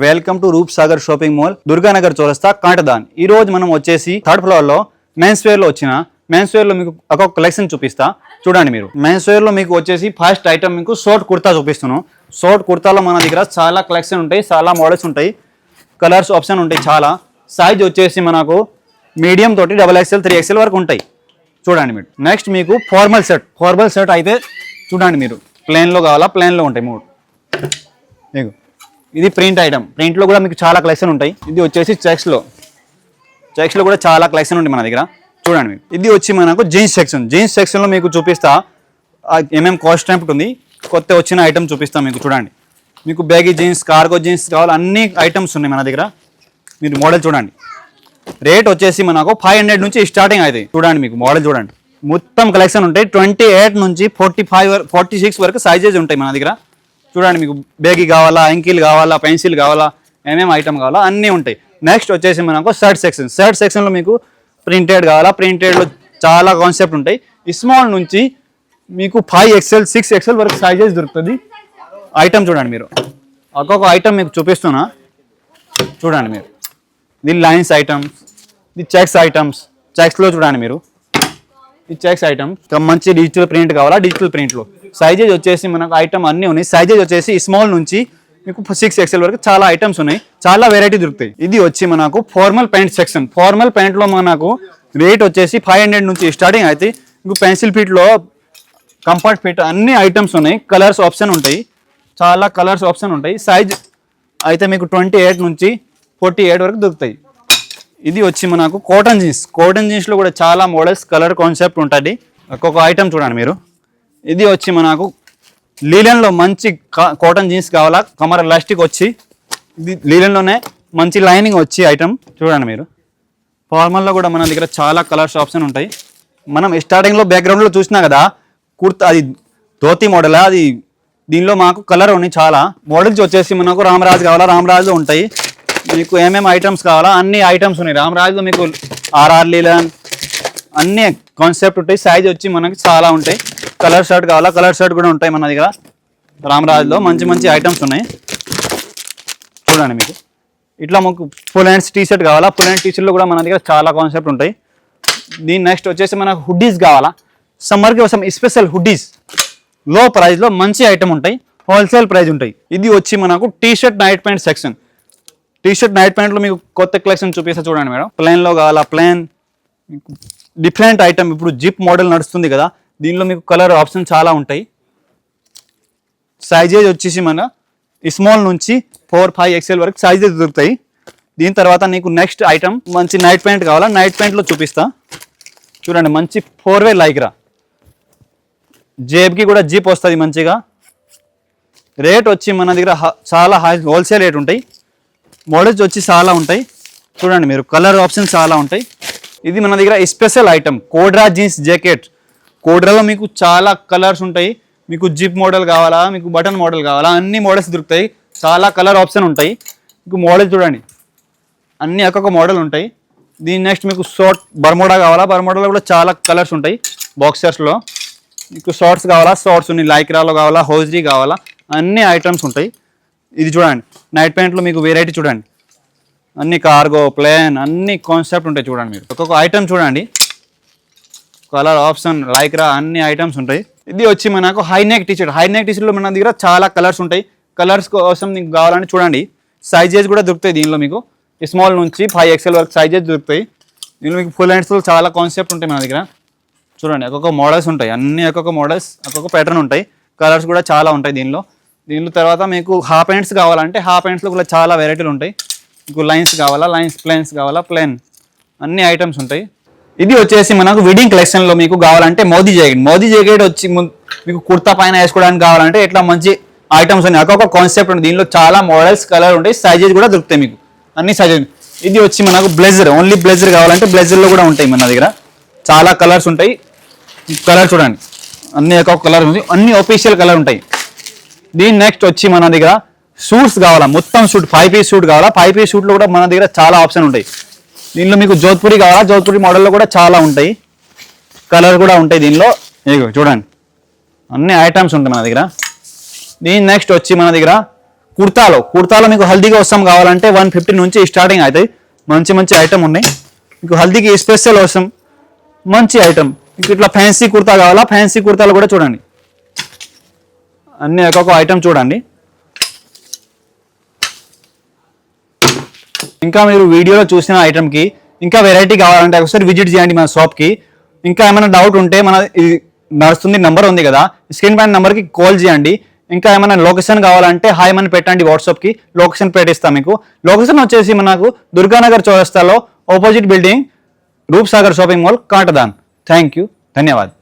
Welcome to Roop Sagar shopping mall Durganagar చౌరస్తా కాటదాన్. ఈ రోజు మనం వచ్చేసి థర్డ్ ఫ్లోర్ లో మెన్స్ వేర్ లో వచ్చిన మెన్స్ వేర్ లో మీకు ఒక కలెక్షన్ చూపిస్తా. చూడండి మీరు మెన్స్ వేర్ లో మీకు వచ్చేసి ఫస్ట్ ఐటమ్ మీకు షార్ట్ కుర్తా చూపిస్తున్నాను. షార్ట్ కుర్తాలో మన దగ్గర చాలా కలెక్షన్ ఉంటాయి, చాలా మోడల్స్ ఉంటాయి, కలర్స్ ఆప్షన్ ఉంటాయి చాలా. సైజ్ వచ్చేసి మనకు మీడియం తోటి XXL 3XL వరకు ఉంటాయి. చూడండి మీరు. నెక్స్ట్ మీకు ఫార్మల్ సెట్ అయితే చూడండి మీరు, ప్లేన్లో కావాలా ప్లేన్లో ఉంటాయి మూడు. మీకు ఇది ప్రింట్ ఐటమ్, ప్రింట్లో కూడా మీకు చాలా కలెక్షన్ ఉంటాయి. ఇది వచ్చేసి చెక్స్లో కూడా చాలా కలెక్షన్ ఉంటాయి మన దగ్గర. చూడండి మీరు. ఇది వచ్చి మనకు జీన్స్ సెక్షన్లో మీకు చూపిస్తా ఏమేమి కాస్ట్ టైప్ ఉంది, కొత్త వచ్చిన ఐటమ్ చూపిస్తాం మీకు. చూడండి మీకు బ్యాగీ జీన్స్, కార్గో జీన్స్ కావాలి, అన్ని ఐటమ్స్ ఉన్నాయి మన దగ్గర. మీరు మోడల్ చూడండి. రేట్ వచ్చేసి మనకు 500 నుంచి స్టార్టింగ్ అవుతాయి. చూడండి మీకు మోడల్ చూడండి, మొత్తం కలెక్షన్ ఉంటాయి. 28 నుంచి 46 వరకు సైజెస్ ఉంటాయి మన దగ్గర. చూడండి మీకు బ్యాగీ కావాలా, అంకిల్ కావాలా, పెన్సిల్ కావాలా, ఏమేమి ఐటమ్ కావాలా అన్నీ ఉంటాయి. నెక్స్ట్ వచ్చేసి మనకు షర్ట్ సెక్షన్లో మీకు ప్రింటెడ్ కావాలా, ప్రింటెడ్లో చాలా కాన్సెప్ట్ ఉంటాయి. స్మాల్ నుంచి మీకు 5XL 6XL వరకు సైజెస్ దొరుకుతుంది. ఐటమ్ చూడండి మీరు, ఒక్కొక్క ఐటమ్ మీకు చూపిస్తున్నా. చూడండి మీరు, ఇది లైన్స్ ఐటమ్స్, ఇది చెక్స్లో చూడండి మీరు. ఈ చెక్స్ ఐటమ్స్ మంచి డిజిటల్ ప్రింట్ కావాలా, డిజిటల్ ప్రింట్లో సైజెస్ వచ్చేసి మనకు ఐటమ్ అన్నీ ఉన్నాయి. సైజెస్ వచ్చేసి స్మాల్ నుంచి మీకు 6XL వరకు చాలా ఐటమ్స్ ఉన్నాయి, చాలా వెరైటీ దొరుకుతాయి. ఇది వచ్చి మనకు ఫార్మల్ ప్యాంట్ సెక్షన్. ఫార్మల్ ప్యాంట్లో మనకు రేట్ వచ్చేసి 500 నుంచి స్టార్టింగ్ అయితే. మీకు పెన్సిల్ ఫిట్లో, కంఫర్ట్ ఫిట్ అన్ని ఐటమ్స్ ఉన్నాయి. కలర్స్ ఆప్షన్ ఉంటాయి, చాలా కలర్స్ ఆప్షన్ ఉంటాయి. సైజ్ అయితే మీకు 28 నుంచి 48 వరకు దొరుకుతాయి. ఇది వచ్చి మనకు కాటన్ జీన్స్లో కూడా చాలా మోడల్స్, కలర్ కాన్సెప్ట్ ఉంటుంది. ఒక్కొక్క ఐటమ్ చూడండి మీరు. ఇది వచ్చి మనకు లీలన్లో మంచి కాటన్ జీన్స్ కావాలా, కమర్ ఎలాస్టిక్ వచ్చి, ఇది లీలన్లోనే మంచి లైనింగ్ వచ్చి ఐటమ్ చూడండి మీరు. ఫార్మల్లో కూడా మన దగ్గర చాలా కలర్స్ ఆప్షన్ ఉంటాయి. మనం స్టార్టింగ్లో బ్యాక్గ్రౌండ్లో చూసినా కదా కుర్తా, అది ధోతి మోడల్, అది దీనిలో మాకు కలర్ ఉన్నాయి చాలా. మోడల్స్ వచ్చేసి మనకు రామరాజ్ కావాలా, రామరాజ్లో ఉంటాయి. మీకు ఏమేమి ఐటమ్స్ కావాలా అన్ని ఐటమ్స్ ఉన్నాయి. రామరాజ్లో మీకు ఆర్ఆర్ లీలన్ అన్ని కాన్సెప్ట్ ఉంటాయి. సైజ్ వచ్చి మనకి చాలా ఉంటాయి. కలర్ షర్ట్ కావాలా, కలర్ షర్ట్ కూడా ఉంటాయి మన దగ్గర. రామరాజ్లో మంచి ఐటమ్స్ ఉన్నాయి. చూడండి మీకు. ఇట్లా మాకు ఫుల్ హ్యాండ్స్ టీ షర్ట్ కావాలా, ఫుల్ హ్యాండ్స్ టీ షర్ట్లో కూడా మన దగ్గర చాలా కాన్సెప్ట్ ఉంటాయి. దీని నెక్స్ట్ వచ్చేసి మనకు హుడ్డీస్ కావాలా, సమ్మర్కి కోసం స్పెషల్ హుడ్డీస్ లో ప్రైస్లో మంచి ఐటమ్ ఉంటాయి, హోల్సేల్ ప్రైస్ ఉంటాయి. ఇది వచ్చి మనకు T shirt night pant section. T shirt night ప్యాంట్లో మీకు కొత్త కలెక్షన్ చూపిస్తా చూడండి మేడం. ప్లేన్లో కావాలా, ప్లేన్ మీకు డిఫరెంట్ ఐటమ్. ఇప్పుడు జిప్ మోడల్ నడుస్తుంది కదా, దీనిలో మీకు కలర్ ఆప్షన్ చాలా ఉంటాయి. సైజెస్ వచ్చేసి మన స్మాల్ నుంచి 4-5XL వరకు సైజెస్ దొరుకుతాయి. దీని తర్వాత నీకు నెక్స్ట్ ఐటమ్ మంచి నైట్ ప్యాంట్ కావాలా, నైట్ ప్యాంట్లో చూపిస్తా చూడండి. మంచి 4-way లైక్రా, జేబ్కి కూడా జిప్ వస్తుంది మంచిగా. రేట్ వచ్చి మన దగ్గర చాలా హోల్సేల్ రేట్ ఉంటాయి. మోడల్స్ వచ్చి చాలా ఉంటాయి. చూడండి మీరు, కలర్ ఆప్షన్స్ చాలా ఉంటాయి. ఇది మన దగ్గర స్పెషల్ ఐటమ్ కోడ్రా జీన్స్ జాకెట్. కోడ్రాలో మీకు చాలా కలర్స్ ఉంటాయి. మీకు జిప్ మోడల్ కావాలా, మీకు బటన్ మోడల్ కావాలా, అన్ని మోడల్స్ దొరుకుతాయి. చాలా కలర్ ఆప్షన్ ఉంటాయి. మీకు మోడల్ చూడండి, అన్ని ఒక్కొక్క మోడల్ ఉంటాయి. దీని నెక్స్ట్ మీకు షార్ట్ బర్మోడా కావాలా, బర్మోడాలో కూడా చాలా కలర్స్ ఉంటాయి. బాక్సర్స్లో మీకు షార్ట్స్ కావాలా, షార్ట్స్ ఉన్నాయి. లైక్రాలో కావాలా, హోజ్రీ కావాలా, అన్ని ఐటమ్స్ ఉంటాయి. ఇది చూడండి నైట్ ప్యాంట్లో మీకు వెరైటీ చూడండి, అన్ని కార్గో, ప్లేన్ అన్ని కాన్సెప్ట్ ఉంటాయి. చూడండి మీరు ఒక్కొక్క ఐటమ్ చూడండి, కలర్ ఆప్షన్, లైక్రా అన్ని ఐటమ్స్ ఉంటాయి. ఇది వచ్చి మనకు హై నెక్ టీ షర్ట్లో మన దగ్గర చాలా కలర్స్ ఉంటాయి. కలర్స్ కోసం మీకు కావాలని చూడండి. సైజెస్ కూడా దొరుకుతాయి దీనిలో. మీకు స్మాల్ నుంచి 5XL వరకు సైజెస్ దొరుకుతాయి. దీనిలో మీకు ఫుల్ హ్యాండ్స్లో చాలా కాన్సెప్ట్ ఉంటాయి మన దగ్గర. చూడండి ఒక్కొక్క మోడల్స్ ఉంటాయి, అన్ని ఒక్కొక్క మోడల్స్, ఒక్కొక్క ప్యాటర్న్ ఉంటాయి. కలర్స్ కూడా చాలా ఉంటాయి దీనిలో. తర్వాత మీకు హాఫ్ హ్యాండ్స్ కావాలంటే హాఫ్ హ్యాండ్స్లో కూడా చాలా వెరైటీలు ఉంటాయి. మీకు లైన్స్ కావాలా, ప్లేన్స్ కావాలా, ప్లేన్ అన్ని ఐటమ్స్ ఉంటాయి. ఇది వచ్చేసి మనకు వెడ్డింగ్ కలెక్షన్లో మీకు కావాలంటే మోదీ జాకెట్ వచ్చి మీకు కుర్తా పైన వేసుకోవడానికి కావాలంటే ఇట్లా మంచి ఐటమ్స్ ఉన్నాయి. ఒక్కొక్క కాన్సెప్ట్ ఉంది దీనిలో. చాలా మోడల్స్, కలర్ ఉంటాయి, సైజెస్ కూడా దొరుకుతాయి మీకు అన్ని సైజెస్. ఇది వచ్చి మనకు బ్లేజర్, ఓన్లీ బ్లేజర్ కావాలంటే బ్లేజర్లో కూడా ఉంటాయి మన దగ్గర. చాలా కలర్స్ ఉంటాయి. కలర్ చూడండి, అన్ని ఒక్కొక్క కలర్ ఉంది, అన్ని ఒఫీషియల్ కలర్ ఉంటాయి. దీని నెక్స్ట్ వచ్చి మన దగ్గర సూట్స్ కావాలా, మొత్తం సూట్ 5 పీస్ సూట్ కావాలా. 5 పీస్ సూట్లో కూడా మన దగ్గర చాలా ఆప్షన్ ఉంటాయి. దీనిలో మీకు జోధ్పూరి కావాలా, జోధ్పూరి మోడల్లో కూడా చాలా ఉంటాయి. కలర్ కూడా ఉంటాయి దీనిలో. చూడండి అన్ని ఐటమ్స్ ఉంటాయి మన దగ్గర. దీని నెక్స్ట్ వచ్చి మన దగ్గర కుర్తాలో మీకు హల్దీగా వస్తాం కావాలంటే 150 నుంచి స్టార్టింగ్ అవుతాయి. మంచి మంచి ఐటమ్ ఉన్నాయి. మీకు హల్దీకి స్పెషల్ వస్తాం మంచి ఐటమ్. మీకు ఇట్లా ఫ్యాన్సీ కుర్తా కావాలా, ఫ్యాన్సీ కుర్తాలు కూడా చూడండి, అన్ని ఒక్కొక్క ఐటమ్ చూడండి. ఇంకా మీరు వీడియోలో చూసిన ఐటమ్కి ఇంకా వెరైటీ కావాలంటే ఒకసారి విజిట్ చేయండి మన షాప్కి. ఇంకా ఏమైనా డౌట్ ఉంటే మన ఇది నడుస్తుంది నెంబర్ ఉంది కదా, స్క్రీన్ పైన నెంబర్కి కాల్ చేయండి. ఇంకా ఏమైనా లొకేషన్ కావాలంటే హాయ్ అని పెట్టండి, వాట్సాప్కి లొకేషన్ పెట్టిస్తాం మీకు. లొకేషన్ వచ్చేసి మనకు దుర్గానగర్ చౌరస్తాలో opposite building Roop Sagar shopping mall, Katedan. Thank you, ధన్యవాదాలు.